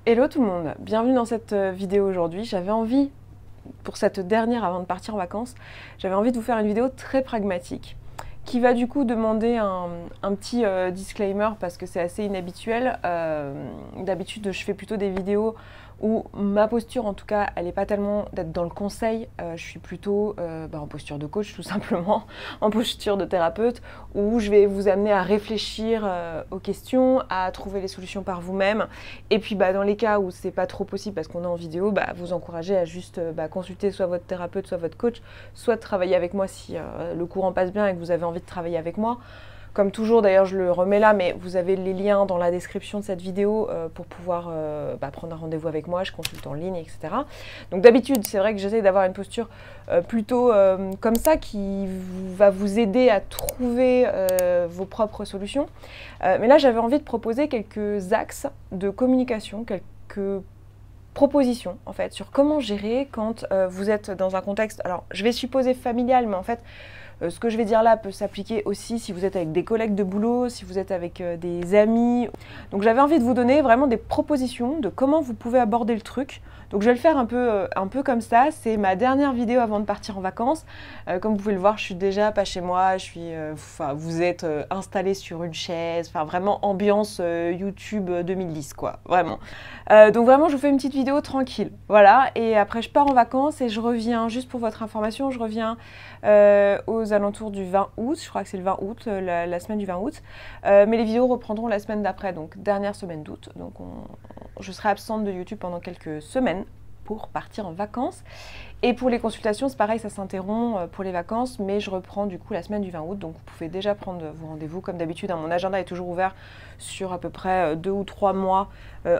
Hello tout le monde, bienvenue dans cette vidéo aujourd'hui. J'avais envie, pour cette dernière avant de partir en vacances, j'avais envie de vous faire une vidéo très pragmatique qui va du coup demander un petit disclaimer parce que c'est assez inhabituel. D'habitude je fais plutôt des vidéos où ma posture en tout cas elle n'est pas tellement d'être dans le conseil, je suis plutôt en posture de coach tout simplement, en posture de thérapeute où je vais vous amener à réfléchir aux questions, à trouver les solutions par vous-même et puis dans les cas où c'est pas trop possible parce qu'on est en vidéo, vous encourager à juste consulter soit votre thérapeute, soit votre coach, soit travailler avec moi si le courant passe bien et que vous avez envie de travailler avec moi. Comme toujours, d'ailleurs, je le remets là, mais vous avez les liens dans la description de cette vidéo pour pouvoir prendre un rendez-vous avec moi, je consulte en ligne, etc. Donc d'habitude, c'est vrai que j'essaie d'avoir une posture plutôt comme ça, qui va vous aider à trouver vos propres solutions. Mais là, j'avais envie de proposer quelques axes de communication, quelques propositions, en fait, sur comment gérer quand vous êtes dans un contexte, alors je vais supposer familial, mais en fait, ce que je vais dire là peut s'appliquer aussi si vous êtes avec des collègues de boulot, si vous êtes avec des amis. Donc j'avais envie de vous donner vraiment des propositions de comment vous pouvez aborder le truc. Donc je vais le faire un peu comme ça. C'est ma dernière vidéo avant de partir en vacances. Comme vous pouvez le voir, je suis déjà pas chez moi. Vous êtes installé sur une chaise. Enfin vraiment ambiance YouTube 2010 quoi, vraiment. Donc vraiment je vous fais une petite vidéo tranquille. Voilà, et après je pars en vacances et je reviens, juste pour votre information, je reviens aux alentours du 20 août, je crois que c'est le 20 août, la semaine du 20 août, mais les vidéos reprendront la semaine d'après, donc dernière semaine d'août, donc je serai absente de YouTube pendant quelques semaines pour partir en vacances. Et pour les consultations, c'est pareil, ça s'interrompt pour les vacances, mais je reprends du coup la semaine du 20 août, donc vous pouvez déjà prendre vos rendez-vous comme d'habitude. Mon agenda est toujours ouvert sur à peu près 2 ou 3 mois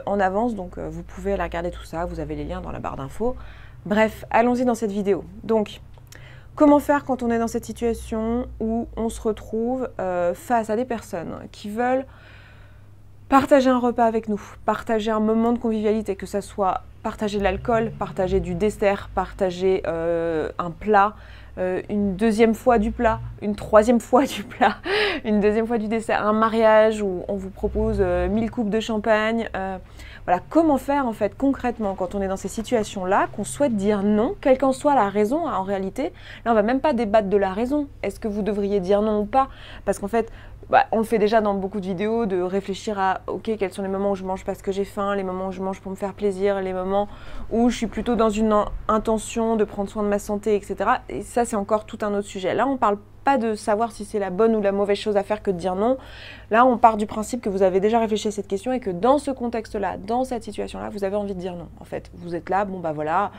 en avance, donc vous pouvez aller regarder tout ça, vous avez les liens dans la barre d'infos. Bref, allons-y dans cette vidéo. Donc, comment faire quand on est dans cette situation où on se retrouve face à des personnes qui veulent partager un repas avec nous, partager un moment de convivialité, que ça soit partager de l'alcool, partager du dessert, partager un plat, une deuxième fois du plat, une troisième fois du plat, une deuxième fois du dessert, un mariage où on vous propose 1000 coupes de champagne. Voilà, comment faire en fait concrètement quand on est dans ces situations-là, qu'on souhaite dire non, quelle qu'en soit la raison en réalité. Là, on va même pas débattre de la raison. Est-ce que vous devriez dire non ou pas? Parce qu'en fait, on le fait déjà dans beaucoup de vidéos, de réfléchir à ok, quels sont les moments où je mange parce que j'ai faim, les moments où je mange pour me faire plaisir, les moments où je suis plutôt dans une intention de prendre soin de ma santé, etc. Et ça, c'est encore tout un autre sujet. Là, on parle pas de savoir si c'est la bonne ou la mauvaise chose à faire que de dire non. Là, on part du principe que vous avez déjà réfléchi à cette question et que dans ce contexte-là, dans cette situation-là, vous avez envie de dire non. En fait, vous êtes là, voilà,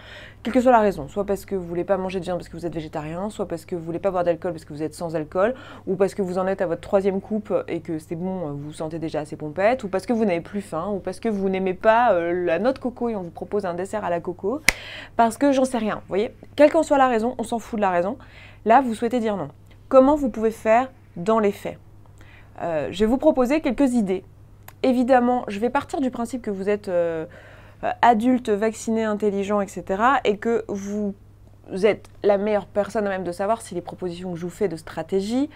quelle que soit la raison, soit parce que vous voulez pas manger de viande parce que vous êtes végétarien, soit parce que vous voulez pas boire d'alcool parce que vous êtes sans alcool, ou parce que vous en êtes à votre 3e coupe et que c'est bon, vous vous sentez déjà assez pompette, ou parce que vous n'avez plus faim, ou parce que vous n'aimez pas la noix de coco et on vous propose un dessert à la coco, parce que j'en sais rien, vous voyez, quelle qu'en soit la raison, on s'en fout de la raison, là vous souhaitez dire non. Comment vous pouvez faire dans les faits? Je vais vous proposer quelques idées. Évidemment, je vais partir du principe que vous êtes adulte, vacciné, intelligent, etc. et que vous êtes la meilleure personne à même de savoir si les propositions que je vous fais de stratégie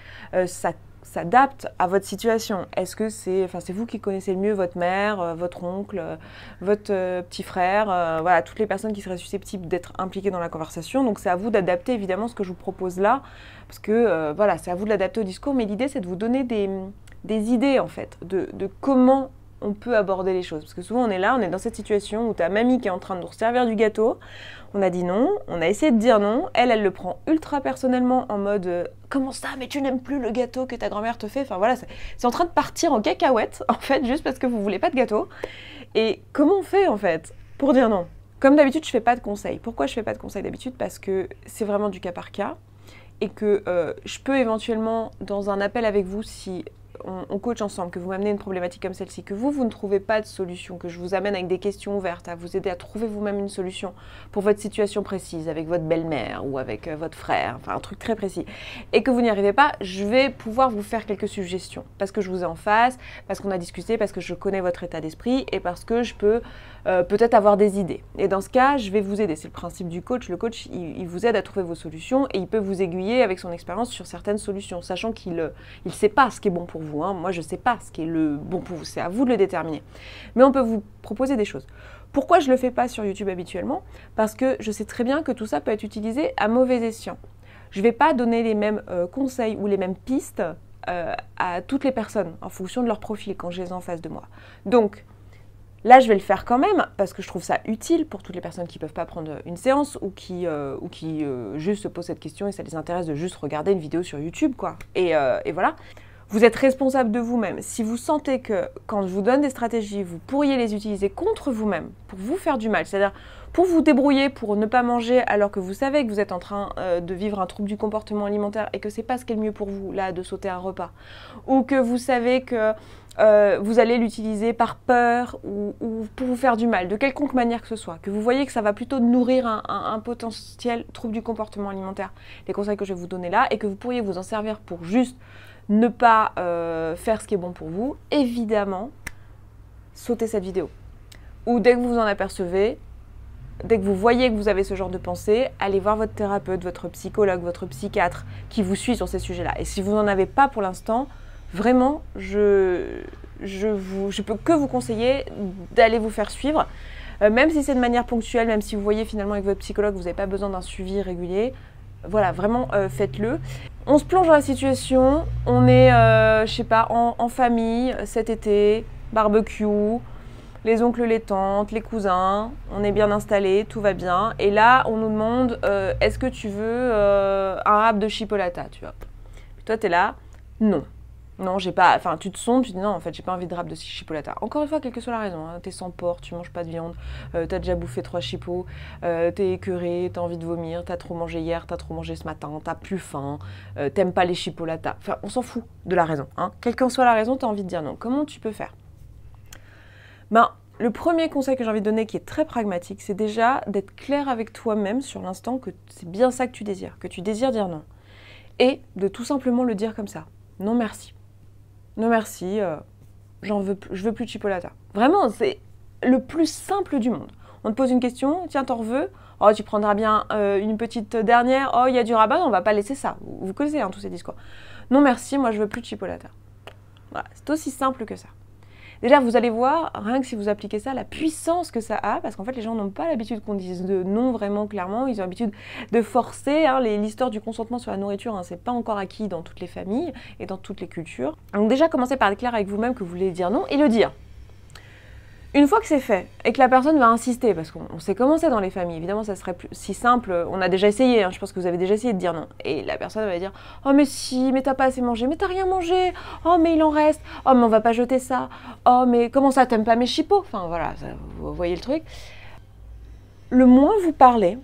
s'adaptent à votre situation. Est-ce que c'est vous qui connaissez le mieux votre mère, votre oncle, votre petit frère, voilà, toutes les personnes qui seraient susceptibles d'être impliquées dans la conversation. Donc c'est à vous d'adapter évidemment ce que je vous propose là, parce que voilà, c'est à vous de l'adapter au discours, mais l'idée c'est de vous donner des idées en fait, de comment on peut aborder les choses. Parce que souvent on est là, on est dans cette situation où ta mamie qui est en train de nous servir du gâteau, on a dit non, on a essayé de dire non, elle le prend ultra personnellement en mode comment ça, mais tu n'aimes plus le gâteau que ta grand-mère te fait. Enfin voilà, c'est en train de partir en cacahuète en fait, juste parce que vous voulez pas de gâteau. Et comment on fait en fait pour dire non? Comme d'habitude, je fais pas de conseils. Pourquoi je fais pas de conseils d'habitude? Parce que c'est vraiment du cas par cas et que je peux éventuellement, dans un appel avec vous, si on coach ensemble, que vous m'amenez une problématique comme celle-ci, que vous ne trouvez pas de solution, que je vous amène avec des questions ouvertes, à vous aider à trouver vous-même une solution pour votre situation précise, avec votre belle-mère ou avec votre frère, enfin un truc très précis, et que vous n'y arrivez pas, je vais pouvoir vous faire quelques suggestions, parce que je vous ai en face, parce qu'on a discuté, parce que je connais votre état d'esprit, et parce que je peux peut-être avoir des idées. Et dans ce cas, je vais vous aider. C'est le principe du coach. Le coach, il vous aide à trouver vos solutions, et il peut vous aiguiller avec son expérience sur certaines solutions, sachant qu'il ne sait pas ce qui est bon pour vous, hein. Moi, je ne sais pas ce qui est le bon pour vous, c'est à vous de le déterminer. Mais on peut vous proposer des choses. Pourquoi je ne le fais pas sur YouTube habituellement? Parce que je sais très bien que tout ça peut être utilisé à mauvais escient. Je ne vais pas donner les mêmes conseils ou les mêmes pistes à toutes les personnes en fonction de leur profil quand je les ai en face de moi. Donc, là, je vais le faire quand même parce que je trouve ça utile pour toutes les personnes qui ne peuvent pas prendre une séance ou qui juste se posent cette question et ça les intéresse de juste regarder une vidéo sur YouTube, quoi. Et voilà. Vous êtes responsable de vous-même. Si vous sentez que quand je vous donne des stratégies, vous pourriez les utiliser contre vous-même pour vous faire du mal, c'est-à-dire pour vous débrouiller, pour ne pas manger alors que vous savez que vous êtes en train de vivre un trouble du comportement alimentaire et que c'est pas ce qui est le mieux pour vous, là, de sauter un repas, ou que vous savez que vous allez l'utiliser par peur ou pour vous faire du mal, de quelconque manière que ce soit, que vous voyez que ça va plutôt nourrir un potentiel trouble du comportement alimentaire, les conseils que je vais vous donner là, et que vous pourriez vous en servir pour juste ne pas faire ce qui est bon pour vous, évidemment, sautez cette vidéo. Ou dès que vous vous en apercevez, dès que vous voyez que vous avez ce genre de pensée, allez voir votre thérapeute, votre psychologue, votre psychiatre qui vous suit sur ces sujets-là. Et si vous n'en avez pas pour l'instant, vraiment, je peux que vous conseiller d'aller vous faire suivre, même si c'est de manière ponctuelle, même si vous voyez finalement avec votre psychologue, vous n'avez pas besoin d'un suivi régulier. Voilà, vraiment, faites-le. On se plonge dans la situation, on est, je sais pas, en famille, cet été, barbecue, les oncles, les tantes, les cousins, on est bien installés, tout va bien. Et là, on nous demande, est-ce que tu veux un wrap de chipolata, tu vois. Puis toi, t'es là, non. Non, j'ai pas. Enfin, tu te sondes, tu dis non, en fait, j'ai pas envie de wrap de chipolata. Encore une fois, quelle que soit la raison, hein, t'es sans porc, tu manges pas de viande, t'as déjà bouffé 3 chipots, t'es écœuré, t'as envie de vomir, t'as trop mangé hier, t'as trop mangé ce matin, t'as plus faim, t'aimes pas les chipolatas. Enfin, on s'en fout de la raison. Hein. Quelle que soit la raison, t'as envie de dire non. Comment tu peux faire? Ben, le premier conseil que j'ai envie de donner, qui est très pragmatique, c'est déjà d'être clair avec toi-même sur l'instant que c'est bien ça que tu désires dire non. Et de tout simplement le dire comme ça. Non merci. Non merci, je veux plus de chipolata. Vraiment, c'est le plus simple du monde. On te pose une question, tiens, t'en veux? Oh, tu prendras bien une petite dernière. Oh, il y a du rabat, on va pas laisser ça. Vous connaissez hein, tous ces discours. Non merci, moi je veux plus de chipolata. Voilà, c'est aussi simple que ça. Déjà, vous allez voir, rien que si vous appliquez ça, la puissance que ça a, parce qu'en fait, les gens n'ont pas l'habitude qu'on dise de non vraiment clairement, ils ont l'habitude de forcer. Hein, l'histoire du consentement sur la nourriture, hein, c'est pas encore acquis dans toutes les familles et dans toutes les cultures. Donc déjà, commencez par être clair avec vous-même que vous voulez dire non et le dire. Une fois que c'est fait et que la personne va insister, parce qu'on sait comment c'est dans les familles, évidemment ça serait plus si simple, on a déjà essayé, hein, je pense que vous avez déjà essayé de dire non. Et la personne va dire « Oh mais si, mais t'as pas assez mangé, mais t'as rien mangé, oh mais il en reste, oh mais on va pas jeter ça, oh mais comment ça t'aimes pas mes chipots ?» Enfin voilà, ça, vous voyez le truc. Le moins vous parlez,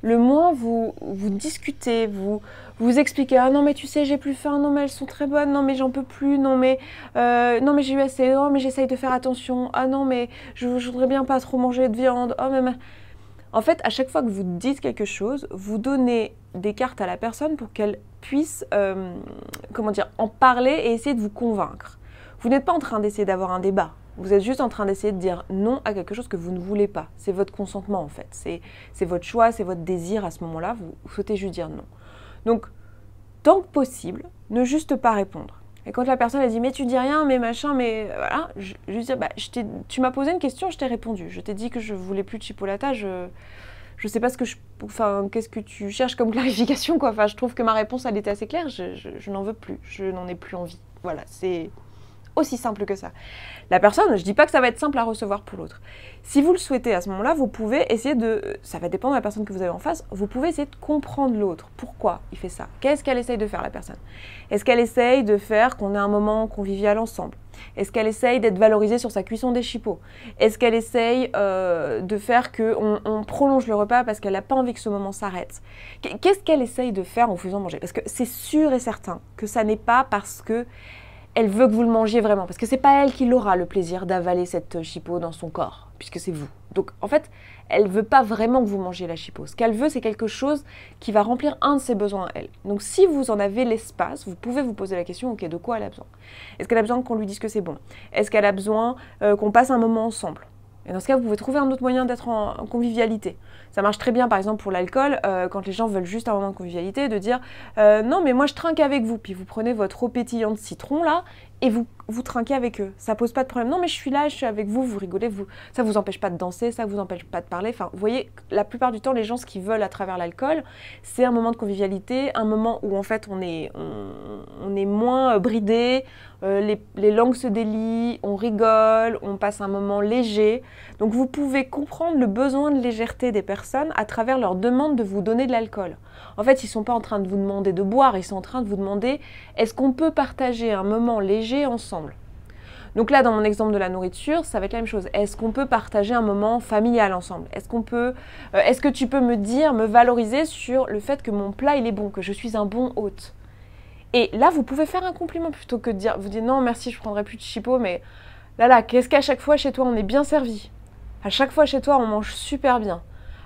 le moins vous discutez, vous expliquez « Ah non mais tu sais j'ai plus faim, non mais elles sont très bonnes, non mais j'en peux plus, non mais j'ai eu assez, oh mais j'essaye de faire attention, ah non mais je voudrais bien pas trop manger de viande, oh mais... » En fait, à chaque fois que vous dites quelque chose, vous donnez des cartes à la personne pour qu'elle puisse, en parler et essayer de vous convaincre. Vous n'êtes pas en train d'essayer d'avoir un débat. Vous êtes juste en train d'essayer de dire non à quelque chose que vous ne voulez pas. C'est votre consentement en fait. C'est votre choix, c'est votre désir à ce moment-là. Vous souhaitez juste dire non. Donc, tant que possible, ne juste pas répondre. Et quand la personne elle dit mais tu dis rien, mais machin, mais voilà, je lui dis bah, tu m'as posé une question, je t'ai répondu. Je t'ai dit que je voulais plus de chipolata, je sais pas qu'est-ce que tu cherches comme clarification quoi. Enfin, je trouve que ma réponse elle était assez claire. Je n'en veux plus, je n'en ai plus envie. Voilà, c'est aussi simple que ça. La personne, je dis pas que ça va être simple à recevoir pour l'autre. Si vous le souhaitez à ce moment-là, vous pouvez essayer ça va dépendre de la personne que vous avez en face, vous pouvez essayer de comprendre l'autre. Pourquoi il fait ça? Qu'est-ce qu'elle essaye de faire la personne? Est-ce qu'elle essaye de faire qu'on ait un moment convivial ensemble? Est-ce qu'elle essaye d'être valorisée sur sa cuisson des chipots? Est-ce qu'elle essaye de faire qu'on prolonge le repas parce qu'elle n'a pas envie que ce moment s'arrête? Qu'est-ce qu'elle essaye de faire en vous faisant manger? Parce que c'est sûr et certain que ça n'est pas parce que elle veut que vous le mangiez vraiment, parce que c'est pas elle qui aura le plaisir d'avaler cette chipot dans son corps, puisque c'est vous. Donc en fait, elle veut pas vraiment que vous mangiez la chipot. Ce qu'elle veut, c'est quelque chose qui va remplir un de ses besoins à elle. Donc si vous en avez l'espace, vous pouvez vous poser la question, ok, de quoi elle a besoin? Est-ce qu'elle a besoin qu'on lui dise que c'est bon? Est-ce qu'elle a besoin qu'on passe un moment ensemble? Et dans ce cas, vous pouvez trouver un autre moyen d'être en convivialité. Ça marche très bien, par exemple, pour l'alcool, quand les gens veulent juste un moment de convivialité, de dire non, mais moi je trinque avec vous. Puis vous prenez votre eau pétillante de citron là et vous trinquez avec eux. Ça pose pas de problème. Non, mais je suis là, je suis avec vous, vous rigolez, ça vous empêche pas de danser, ça vous empêche pas de parler. Enfin, vous voyez, la plupart du temps, les gens, ce qu'ils veulent à travers l'alcool, c'est un moment de convivialité, un moment où en fait on est moins bridé, les langues se délient, on rigole, on passe un moment léger. Donc vous pouvez comprendre le besoin de légèreté des personnes à travers leur demande de vous donner de l'alcool. En fait, ils ne sont pas en train de vous demander de boire, ils sont en train de vous demander est-ce qu'on peut partager un moment léger ensemble. Donc là, dans mon exemple de la nourriture, ça va être la même chose. Est-ce qu'on peut partager un moment familial ensemble? Est-ce que tu peux me valoriser sur le fait que mon plat il est bon, que je suis un bon hôte? Et là, vous pouvez faire un compliment plutôt que de vous dire non merci, je prendrai plus de chipot, mais là, qu'est-ce qu'à chaque fois chez toi on est bien servi? À chaque fois chez toi on mange super bien.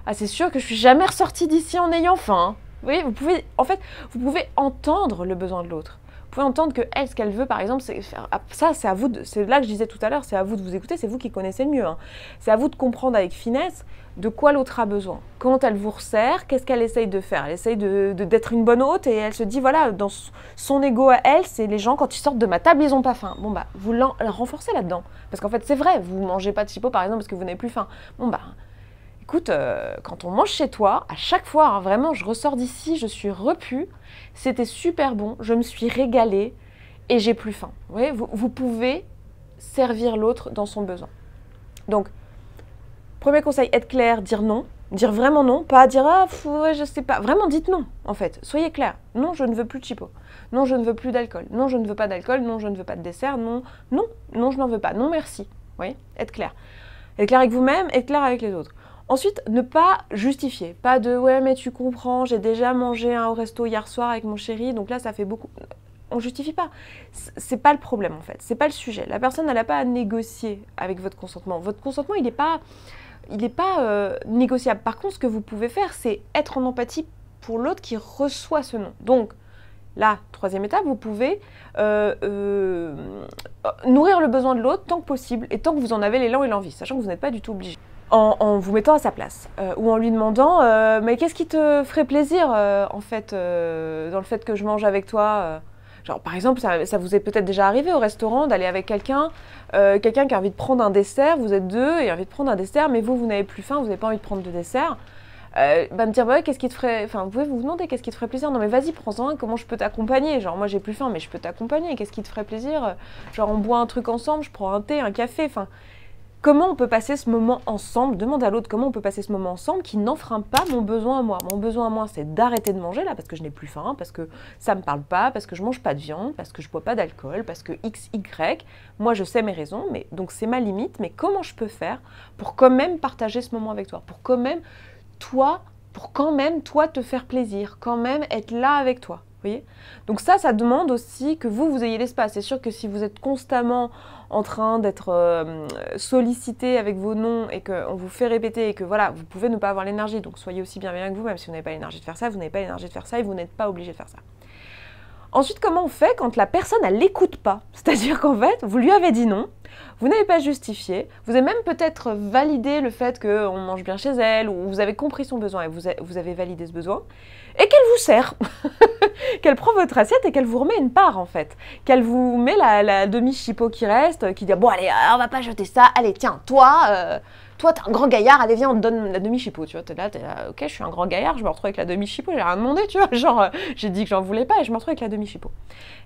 Ah, c'est sûr que je suis jamais ressortie d'ici en ayant faim. Hein. Vous voyez, vous pouvez entendre le besoin de l'autre. Vous pouvez entendre que elle, ce qu'elle veut, par exemple, c'est faire. Ça, c'est à vous. C'est là que je disais tout à l'heure, c'est à vous de vous écouter, c'est vous qui connaissez le mieux. Hein. C'est à vous de comprendre avec finesse de quoi l'autre a besoin. Quand elle vous resserre, qu'est-ce qu'elle essaye de faire? Elle essaye d'être une bonne hôte et elle se dit voilà, dans son ego à elle, c'est les gens quand ils sortent de ma table, ils ont pas faim. Bon bah, vous la renforcez là-dedans, parce qu'en fait c'est vrai, vous mangez pas de chipot par exemple parce que vous n'avez plus faim. Bon bah. Écoute, quand on mange chez toi, à chaque fois, hein, vraiment, je ressors d'ici, je suis repue, c'était super bon, je me suis régalée et j'ai plus faim. Vous voyez, vous pouvez servir l'autre dans son besoin. Donc, premier conseil, être clair, dire non, dire vraiment non, pas dire ah, ouais, je sais pas. Vraiment, dites non, en fait. Soyez clair. Non, je ne veux plus de chipot. Non, je ne veux plus d'alcool. Non, je ne veux pas d'alcool. Non, je ne veux pas de dessert. Non, je n'en veux pas. Non, merci. Vous voyez, être clair. Être clair avec vous-même, être clair avec les autres. Ensuite, ne pas justifier. Pas de « ouais, mais tu comprends, j'ai déjà mangé au resto hier soir avec mon chéri, donc là, ça fait beaucoup... » On ne justifie pas. C'est pas le problème, en fait. C'est pas le sujet. La personne, elle n'a pas à négocier avec votre consentement. Votre consentement, il n'est pas négociable. Par contre, ce que vous pouvez faire, c'est être en empathie pour l'autre qui reçoit ce nom. Donc, là, troisième étape, vous pouvez nourrir le besoin de l'autre tant que possible et tant que vous en avez l'élan et l'envie, sachant que vous n'êtes pas du tout obligé. En vous mettant à sa place, ou en lui demandant mais qu'est-ce qui te ferait plaisir en fait dans le fait que je mange avec toi Genre par exemple, ça vous est peut-être déjà arrivé au restaurant d'aller avec quelqu'un qui a envie de prendre un dessert, vous êtes deux et envie de prendre un dessert, mais vous n'avez plus faim, vous n'avez pas envie de prendre de dessert. Me dire bah ouais, qu'est-ce qui te ferait, enfin vous pouvez vous demander qu'est-ce qui te ferait plaisir, non mais vas-y prends-en un, comment je peux t'accompagner, genre moi j'ai plus faim mais je peux t'accompagner, qu'est-ce qui te ferait plaisir, genre on boit un truc ensemble, je prends un thé, un café, enfin comment on peut passer ce moment ensemble, demande à l'autre comment on peut passer ce moment ensemble qui n'enfreint pas mon besoin à moi. Mon besoin à moi c'est d'arrêter de manger là parce que je n'ai plus faim, parce que ça me parle pas, parce que je mange pas de viande, parce que je bois pas d'alcool, parce que X, Y, moi je sais mes raisons, mais donc c'est ma limite, mais comment je peux faire pour quand même partager ce moment avec toi, pour quand même toi te faire plaisir, quand même être là avec toi. Vous voyez? Donc ça demande aussi que vous ayez l'espace. C'est sûr que si vous êtes constamment en train d'être sollicité avec vos noms et qu'on vous fait répéter et que voilà, vous pouvez ne pas avoir l'énergie. Donc soyez aussi bienveillant avec vous-même. Si vous n'avez pas l'énergie de faire ça, vous n'avez pas l'énergie de faire ça et vous n'êtes pas obligé de faire ça. Ensuite, comment on fait quand la personne, elle l'écoute pas? C'est-à-dire qu'en fait, vous lui avez dit non, vous n'avez pas justifié, vous avez même peut-être validé le fait qu'on mange bien chez elle, ou vous avez compris son besoin et vous avez validé ce besoin, et qu'elle vous sert, qu'elle prend votre assiette et qu'elle vous remet une part en fait, qu'elle vous met la demi-chipot qui reste, qui dit bon allez, on va pas jeter ça, allez tiens, toi t'es un grand gaillard, allez viens on te donne la demi-chipot, tu vois, t'es là, ok je suis un grand gaillard, je me retrouve avec la demi-chipot, j'ai rien demandé, tu vois, genre j'ai dit que j'en voulais pas et je me retrouve avec la demi-chipot.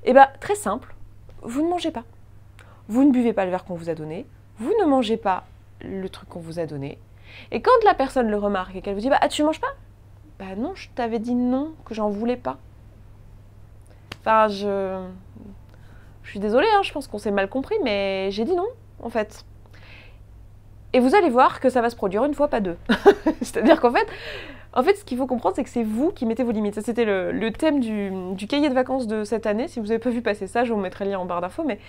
Et bah très simple, vous ne mangez pas. Vous ne buvez pas le verre qu'on vous a donné, vous ne mangez pas le truc qu'on vous a donné, et quand la personne le remarque et qu'elle vous dit bah tu manges pas? Bah non, je t'avais dit non, que j'en voulais pas. Enfin, je suis désolée, hein, je pense qu'on s'est mal compris, mais j'ai dit non, en fait. Et vous allez voir que ça va se produire une fois, pas deux. C'est-à-dire qu'en fait, ce qu'il faut comprendre, c'est que c'est vous qui mettez vos limites. Ça, c'était le thème du cahier de vacances de cette année. Si vous n'avez pas vu passer ça, je vous mettrai le lien en barre d'infos, mais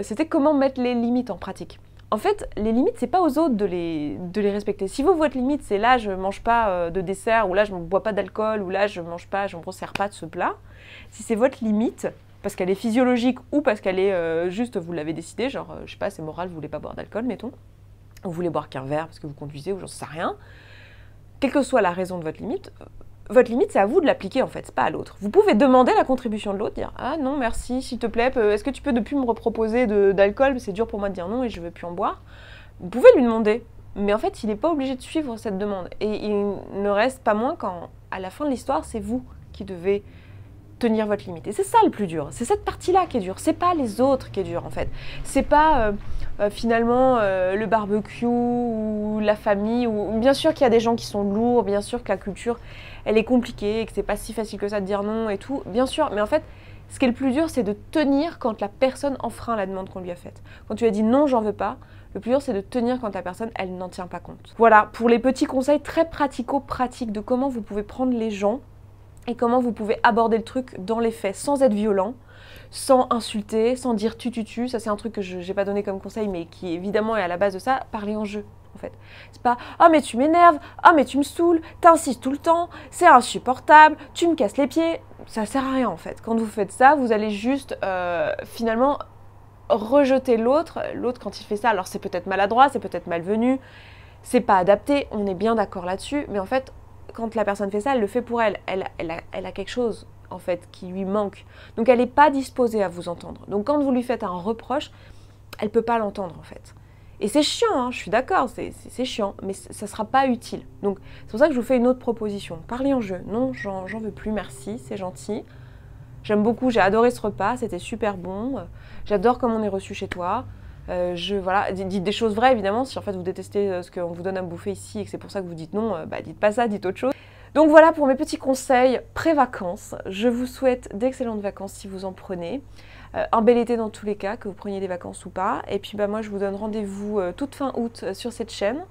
c'était comment mettre les limites en pratique. En fait, les limites, c'est pas aux autres de les respecter. Si vous, votre limite, c'est là, je mange pas de dessert, ou là, je ne bois pas d'alcool, ou là, je mange pas, je ne me sers pas de ce plat, si c'est votre limite, parce qu'elle est physiologique ou parce qu'elle est juste, vous l'avez décidé, genre, je sais pas, c'est moral, vous voulez pas boire d'alcool, mettons, vous voulez boire qu'un verre parce que vous conduisez ou j'en sais rien, quelle que soit la raison de votre limite c'est à vous de l'appliquer en fait, c'est pas à l'autre. Vous pouvez demander la contribution de l'autre, dire « Ah non, merci, s'il te plaît, est-ce que tu peux ne plus me reproposer d'alcool, c'est dur pour moi de dire non et je veux plus en boire ?» Vous pouvez lui demander, mais en fait, il n'est pas obligé de suivre cette demande. Et il ne reste pas moins qu'à la fin de l'histoire, c'est vous qui devez tenir votre limite. Et c'est ça le plus dur, c'est cette partie-là qui est dure, c'est pas les autres qui est dur en fait. C'est pas finalement le barbecue ou la famille, ou bien sûr qu'il y a des gens qui sont lourds, bien sûr que la culture elle est compliquée et que c'est pas si facile que ça de dire non et tout, bien sûr, mais en fait ce qui est le plus dur c'est de tenir quand la personne enfreint la demande qu'on lui a faite. Quand tu as dit non j'en veux pas, le plus dur c'est de tenir quand la personne elle n'en tient pas compte. Voilà pour les petits conseils très pratico-pratiques de comment vous pouvez prendre les gens et comment vous pouvez aborder le truc dans les faits, sans être violent, sans insulter, sans dire tu. Ça c'est un truc que je n'ai pas donné comme conseil, mais qui évidemment est à la base de ça, parler en jeu. En fait. C'est pas « Ah mais tu m'énerves, ah mais tu me saoules, t'insistes tout le temps, c'est insupportable, tu me casses les pieds », ça sert à rien en fait. Quand vous faites ça, vous allez juste finalement rejeter l'autre. L'autre quand il fait ça, alors c'est peut-être maladroit, c'est peut-être malvenu, c'est pas adapté, on est bien d'accord là-dessus, mais en fait, quand la personne fait ça, elle le fait pour elle. Elle a quelque chose, en fait, qui lui manque. Donc, elle n'est pas disposée à vous entendre. Donc, quand vous lui faites un reproche, elle ne peut pas l'entendre, en fait. Et c'est chiant, hein, je suis d'accord, c'est chiant, mais ça ne sera pas utile. Donc, c'est pour ça que je vous fais une autre proposition. Parlez en jeu. Non, j'en veux plus, merci, c'est gentil. J'aime beaucoup, j'ai adoré ce repas, c'était super bon. J'adore comment on est reçu chez toi. Voilà, dites des choses vraies évidemment, si en fait vous détestez ce qu'on vous donne à bouffer ici et que c'est pour ça que vous dites non, dites pas ça, dites autre chose. Donc voilà pour mes petits conseils pré-vacances. Je vous souhaite d'excellentes vacances si vous en prenez. Un bel été dans tous les cas, que vous preniez des vacances ou pas. Et puis moi je vous donne rendez-vous toute fin août sur cette chaîne,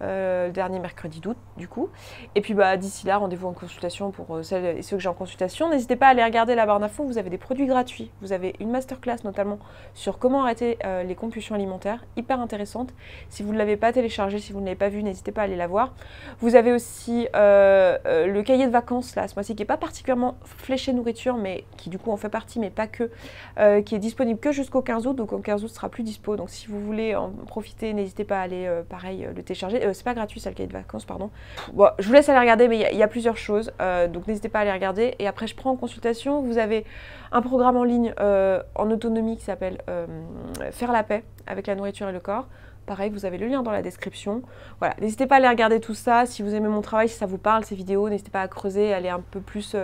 le dernier mercredi d'août du coup. Et puis d'ici là, rendez-vous en consultation pour celles et ceux que j'ai en consultation. N'hésitez pas à aller regarder la barre d'infos, vous avez des produits gratuits. Vous avez une masterclass notamment sur comment arrêter les compulsions alimentaires, hyper intéressante. Si vous ne l'avez pas téléchargée, si vous ne l'avez pas vue, n'hésitez pas à aller la voir. Vous avez aussi le cahier de vacances là, ce mois-ci, qui n'est pas particulièrement fléché nourriture, mais qui du coup en fait partie, mais pas que. Qui est disponible que jusqu'au 15 août, donc au 15 août sera plus dispo, donc si vous voulez en profiter, n'hésitez pas à aller pareil le télécharger, c'est pas gratuit ça le cahier de vacances, pardon. Bon, je vous laisse aller regarder, mais il y a plusieurs choses, donc n'hésitez pas à aller regarder, et après je prends en consultation, vous avez un programme en ligne en autonomie qui s'appelle Faire la paix avec la nourriture et le corps. Pareil, vous avez le lien dans la description. Voilà, n'hésitez pas à aller regarder tout ça. Si vous aimez mon travail, si ça vous parle, ces vidéos, n'hésitez pas à creuser, aller un peu plus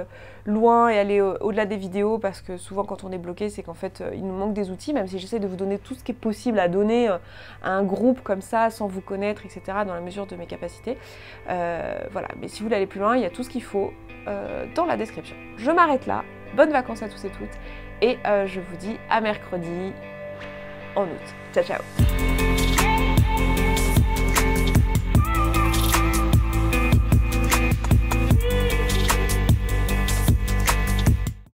loin et aller au-delà des vidéos, parce que souvent quand on est bloqué, c'est qu'en fait, il nous manque des outils, même si j'essaie de vous donner tout ce qui est possible à donner à un groupe comme ça, sans vous connaître, etc., dans la mesure de mes capacités. Voilà, mais si vous voulez aller plus loin, il y a tout ce qu'il faut dans la description. Je m'arrête là. Bonnes vacances à tous et toutes. Et je vous dis à mercredi en août. Ciao, ciao.